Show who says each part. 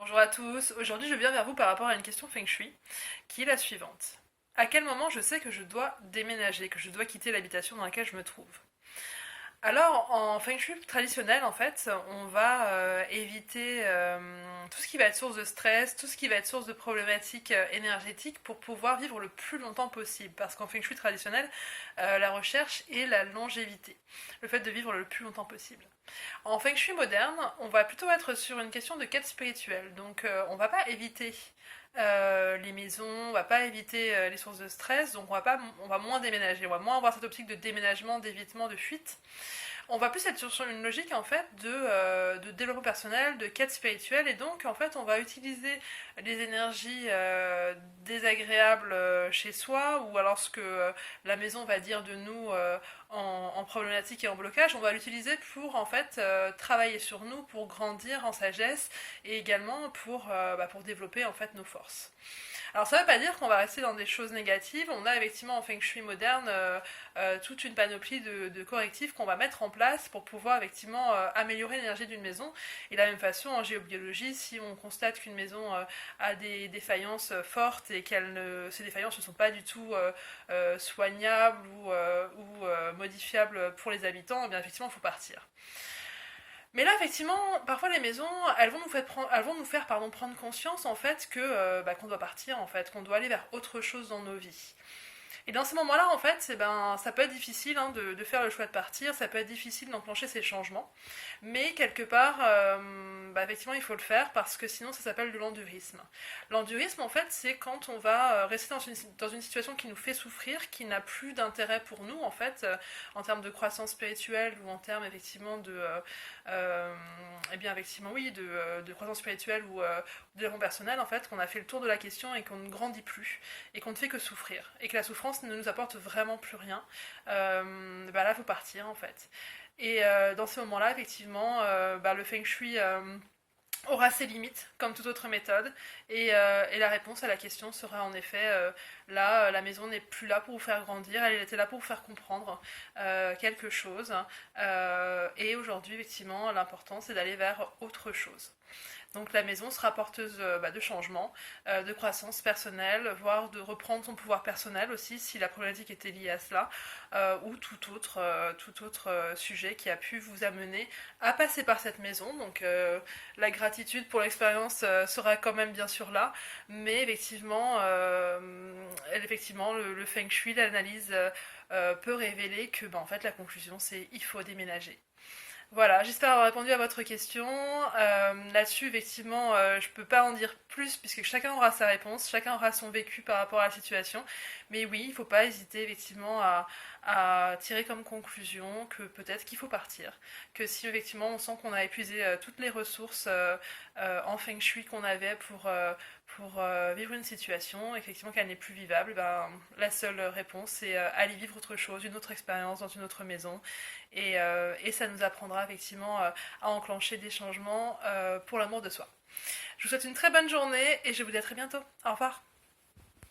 Speaker 1: Bonjour à tous, aujourd'hui je viens vers vous par rapport à une question Feng Shui, qui est la suivante. À quel moment je sais que je dois déménager, que je dois quitter l'habitation dans laquelle je me trouve? Alors, en Feng Shui traditionnel, en fait, on va éviter tout ce qui va être source de stress, tout ce qui va être source de problématiques énergétiques pour pouvoir vivre le plus longtemps possible. Parce qu'en Feng Shui traditionnel, la recherche est la longévité, le fait de vivre le plus longtemps possible. En Feng Shui moderne, on va plutôt être sur une question de quête spirituelle. Donc, on va pas éviter les maisons, on va pas éviter les sources de stress, donc on va moins déménager, on va moins avoir cette optique de déménagement, d'évitement, de fuite. On va plus être sur une logique en fait de développement personnel, de quête spirituelle, et donc en fait on va utiliser les énergies désagréables chez soi, ou alors ce que la maison va dire de nous en problématique et en blocage, on va l'utiliser pour en fait travailler sur nous, pour grandir en sagesse, et également pour développer en fait nos forces. Alors ça ne veut pas dire qu'on va rester dans des choses négatives, on a effectivement en Feng Shui moderne toute une panoplie de correctifs qu'on va mettre en place pour pouvoir effectivement améliorer l'énergie d'une maison. Et de la même façon en géobiologie, si on constate qu'une maison a des défaillances fortes et ces défaillances ne sont pas du tout soignables ou modifiables pour les habitants, eh bien effectivement il faut partir. Mais là, effectivement, parfois les maisons, elles vont nous faire prendre conscience en fait qu'on doit partir, en fait, qu'on doit aller vers autre chose dans nos vies. Et dans ces moments-là, en fait, ça peut être difficile de faire le choix de partir, ça peut être difficile d'enclencher ces changements, mais quelque part, effectivement, il faut le faire parce que sinon, ça s'appelle de l'endurisme. L'endurisme, en fait, c'est quand on va rester dans une situation qui nous fait souffrir, qui n'a plus d'intérêt pour nous, en fait, en termes de croissance spirituelle ou en termes, effectivement, effectivement, oui, de croissance spirituelle ou de développement personnel, en fait, qu'on a fait le tour de la question et qu'on ne grandit plus et qu'on ne fait que souffrir et que la souffrance ne nous apporte vraiment plus rien, là, il faut partir, en fait. Et dans ces moments-là, effectivement, le Feng Shui aura ses limites, comme toute autre méthode, et la réponse à la question sera en effet, là, la maison n'est plus là pour vous faire grandir, elle était là pour vous faire comprendre quelque chose, et aujourd'hui, effectivement, l'important, c'est d'aller vers autre chose. Donc la maison sera porteuse de changement, de croissance personnelle, voire de reprendre son pouvoir personnel aussi, si la problématique était liée à cela, ou tout autre sujet qui a pu vous amener à passer par cette maison. Donc la gratitude pour l'expérience sera quand même bien sûr là, mais effectivement, le Feng Shui, l'analyse peut révéler que en fait la conclusion c'est il faut déménager. Voilà, j'espère avoir répondu à votre question. Là-dessus, effectivement, je peux pas en dire plus puisque chacun aura sa réponse, chacun aura son vécu par rapport à la situation. Mais oui, il ne faut pas hésiter effectivement à tirer comme conclusion que peut-être qu'il faut partir. Que si effectivement on sent qu'on a épuisé toutes les ressources en Feng Shui qu'on avait pour vivre une situation, effectivement qu'elle n'est plus vivable, la seule réponse c'est aller vivre autre chose, une autre expérience dans une autre maison. Et ça nous apprendra effectivement à enclencher des changements pour l'amour de soi. Je vous souhaite une très bonne journée et je vous dis à très bientôt. Au revoir.